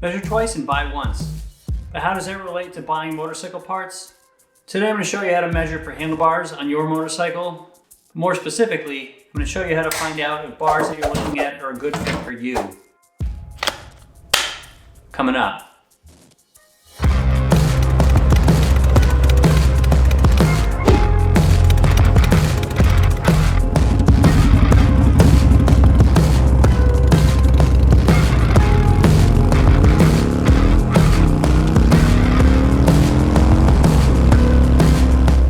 Measure twice and buy once. But how does that relate to buying motorcycle parts? Today I'm going to show you how to measure for handlebars on your motorcycle. More specifically, I'm going to show you how to find out if bars that you're looking at are a good fit for you. Coming up.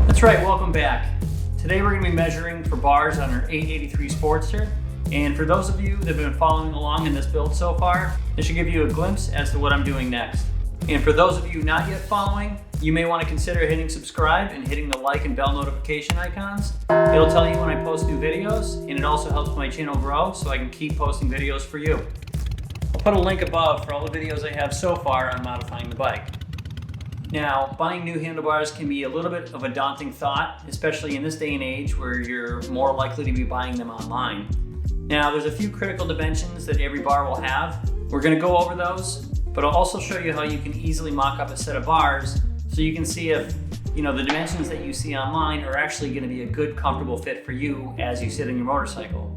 That's right, welcome back. Today we're going to be measuring for bars on our 883 Sportster. And for those of you that have been following along in this build so far, this should give you a glimpse as to what I'm doing next. And for those of you not yet following, you may want to consider hitting subscribe and hitting the like and bell notification icons. It'll tell you when I post new videos, and it also helps my channel grow so I can keep posting videos for you. I'll put a link above for all the videos I have so far on modifying the bike. Now, buying new handlebars can be a little bit of a daunting thought, especially in this day and age where you're more likely to be buying them online. Now, there's a few critical dimensions that every bar will have. We're going to go over those, but I'll also show you how you can easily mock up a set of bars so you can see if the dimensions that you see online are actually going to be a good, comfortable fit for you as you sit in your motorcycle.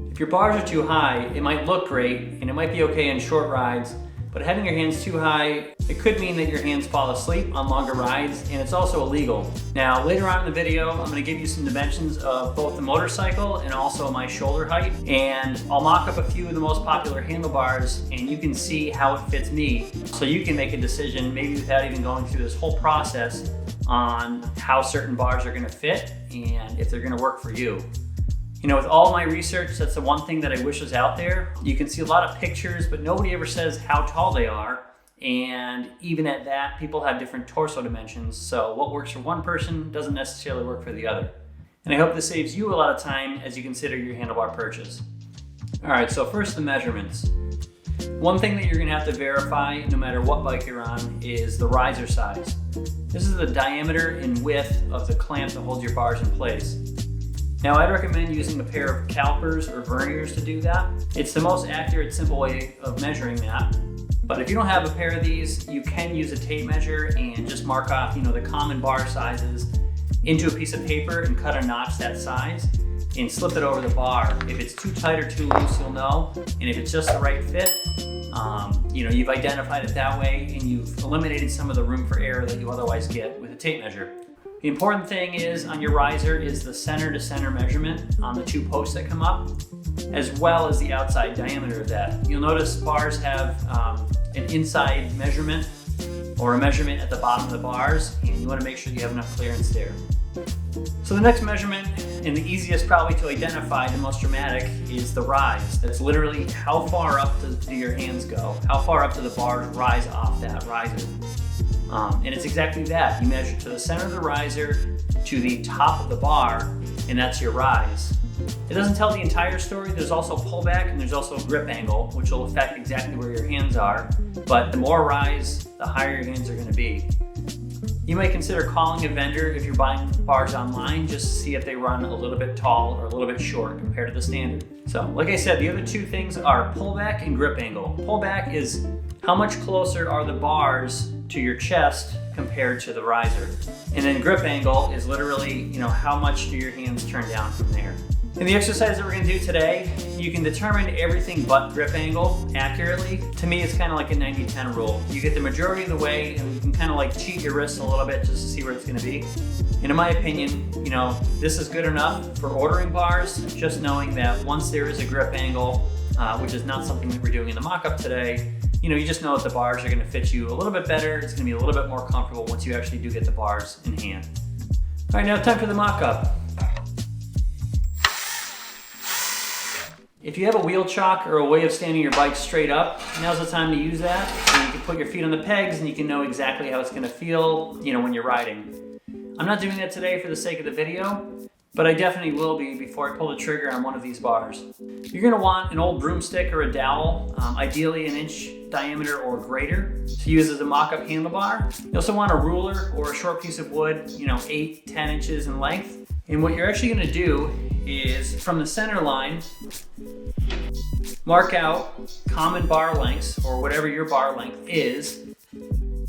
If your bars are too high, it might look great and it might be okay in short rides, but having your hands too high, it could mean that your hands fall asleep on longer rides, and it's also illegal. Now, later on in the video, I'm going to give you some dimensions of both the motorcycle and also my shoulder height, and I'll mock up a few of the most popular handlebars, and you can see how it fits me, so you can make a decision, maybe without even going through this whole process, on how certain bars are going to fit and if they're going to work for you. With all my research, that's the one thing that I wish was out there. You can see a lot of pictures, but nobody ever says how tall they are. And even at that, people have different torso dimensions. So what works for one person doesn't necessarily work for the other. And I hope this saves you a lot of time as you consider your handlebar purchase. All right, so first the measurements. One thing that you're gonna have to verify no matter what bike you're on is the riser size. This is the diameter and width of the clamp that holds your bars in place. Now, I'd recommend using a pair of calipers or verniers to do that. It's the most accurate, simple way of measuring that. But if you don't have a pair of these, you can use a tape measure and just mark off, the common bar sizes into a piece of paper and cut a notch that size and slip it over the bar. If it's too tight or too loose, you'll know. And if it's just the right fit, you've identified it that way and you've eliminated some of the room for error that you otherwise get with a tape measure. The important thing is on your riser is the center to center measurement on the two posts that come up, as well as the outside diameter of that. You'll notice bars have an inside measurement or a measurement at the bottom of the bars, and you want to make sure you have enough clearance there. So the next measurement, and the easiest probably to identify, the most dramatic, is the rise. That's literally how far up do your hands go, how far up do the bars rise off that riser. And it's exactly that. You measure to the center of the riser, to the top of the bar, and that's your rise. It doesn't tell the entire story. There's also pullback and there's also grip angle, which will affect exactly where your hands are. But the more rise, the higher your hands are going to be. You might consider calling a vendor if you're buying bars online just to see if they run a little bit tall or a little bit short compared to the standard. So, like I said, the other two things are pullback and grip angle. Pullback is how much closer are the bars to your chest compared to the riser. And then grip angle is literally, how much do your hands turn down from there. In the exercise that we're going to do today, you can determine everything but grip angle accurately. To me, it's kind of like a 90-10 rule. You get the majority of the way, and you can kind of cheat your wrists a little bit just to see where it's going to be. And in my opinion, this is good enough for ordering bars, just knowing that once there is a grip angle, which is not something that we're doing in the mock-up today, you just know that the bars are going to fit you a little bit better. It's going to be a little bit more comfortable once you actually do get the bars in hand. All right, now time for the mock-up. If you have a wheel chock or a way of standing your bike straight up, now's the time to use that. So you can put your feet on the pegs and you can know exactly how it's going to feel, when you're riding. I'm not doing that today for the sake of the video, but I definitely will be before I pull the trigger on one of these bars. You're going to want an old broomstick or a dowel, ideally an inch diameter or greater, to use as a mock-up handlebar. You also want a ruler or a short piece of wood, 8-10 inches in length. And what you're actually going to do is from the center line, mark out common bar lengths or whatever your bar length is,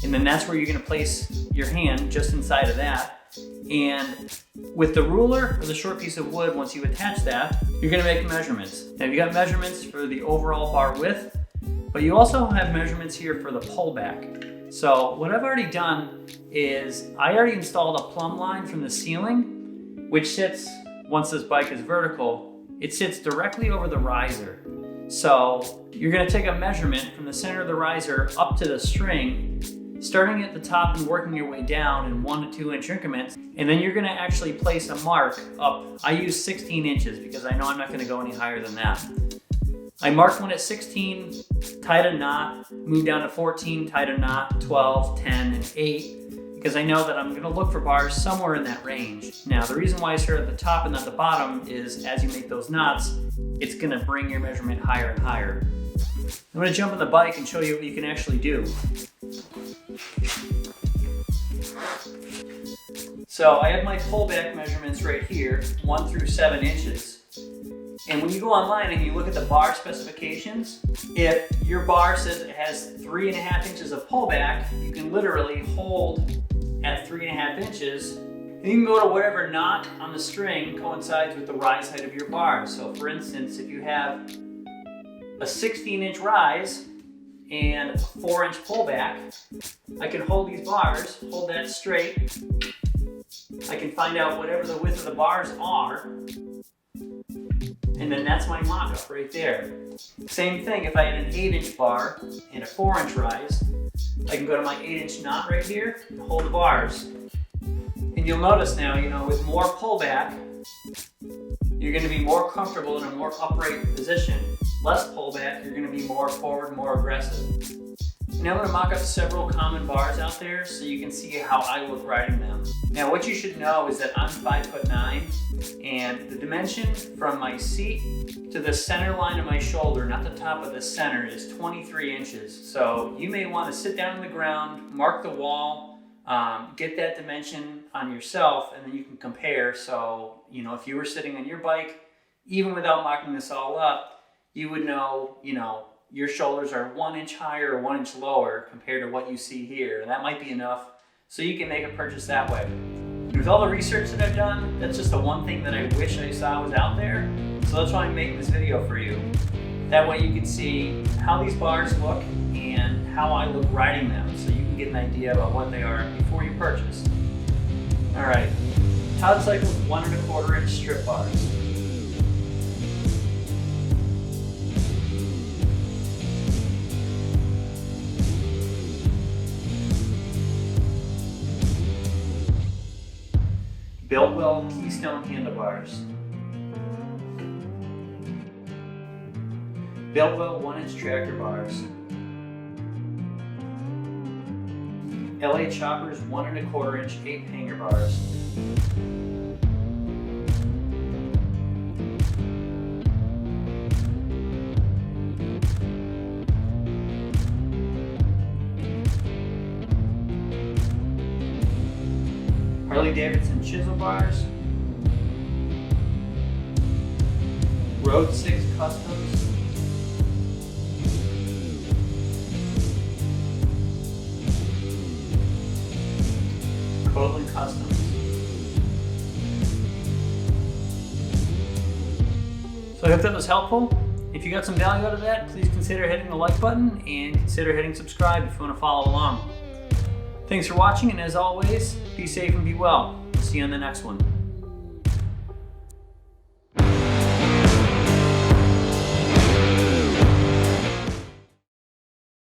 and then that's where you're going to place your hand, just inside of that. And with the ruler or the short piece of wood, once you attach that, you're going to make measurements. Now you got measurements for the overall bar width, but you also have measurements here for the pullback. So what I've already done is I already installed a plumb line from the ceiling, which sits, once this bike is vertical, it sits directly over the riser. So you're going to take a measurement from the center of the riser up to the string, starting at the top and working your way down in 1 to 2 inch increments. And then you're going to actually place a mark up. I use 16 inches because I know I'm not going to go any higher than that. I marked one at 16, tied a knot, moved down to 14, tied a knot, 12, 10, and 8, because I know that I'm going to look for bars somewhere in that range. Now, the reason why I start at the top and not the bottom is as you make those knots, it's going to bring your measurement higher and higher. I'm going to jump on the bike and show you what you can actually do. So I have my pullback measurements right here, 1 through 7 inches. And when you go online and you look at the bar specifications, if your bar says it has 3.5 inches of pullback, you can literally hold at 3.5 inches. And you can go to whatever knot on the string coincides with the rise height of your bar. So for instance, if you have a 16-inch rise and a 4-inch pullback, I can hold these bars, hold that straight. I can find out whatever the width of the bars are, and then that's my mock-up right there. Same thing, if I had an 8-inch bar and a 4-inch rise, I can go to my 8-inch knot right here and hold the bars. And you'll notice now, with more pullback, you're going to be more comfortable in a more upright position. Less pullback, you're going to be more forward, more aggressive. Now I'm going to mock up several common bars out there so you can see how I look riding them. Now what you should know is that I'm 5'9", and the dimension from my seat to the center line of my shoulder, not the top of the center, is 23 inches. So you may want to sit down on the ground, mark the wall, get that dimension on yourself, and then you can compare. So, if you were sitting on your bike, even without mocking this all up, you would know, your shoulders are 1 inch higher or 1 inch lower compared to what you see here. And that might be enough so you can make a purchase that way. And with all the research that I've done, that's just the one thing that I wish I saw was out there. So that's why I'm making this video for you. That way you can see how these bars look and how I look riding them, so you can get an idea about what they are before you purchase. All right, Todd Cycle's 1 1/4 inch strip bars. Biltwell Keystone handlebars. Biltwell 1-inch tractor bars. LA Choppers 1 1/4 inch 8 hanger bars. Harley Davidson chisel bars. Road 6 Customs. Coatland Customs. So I hope that was helpful. If you got some value out of that, please consider hitting the like button and consider hitting subscribe if you want to follow along. Thanks for watching, and as always, be safe and be well. We'll see you on the next one.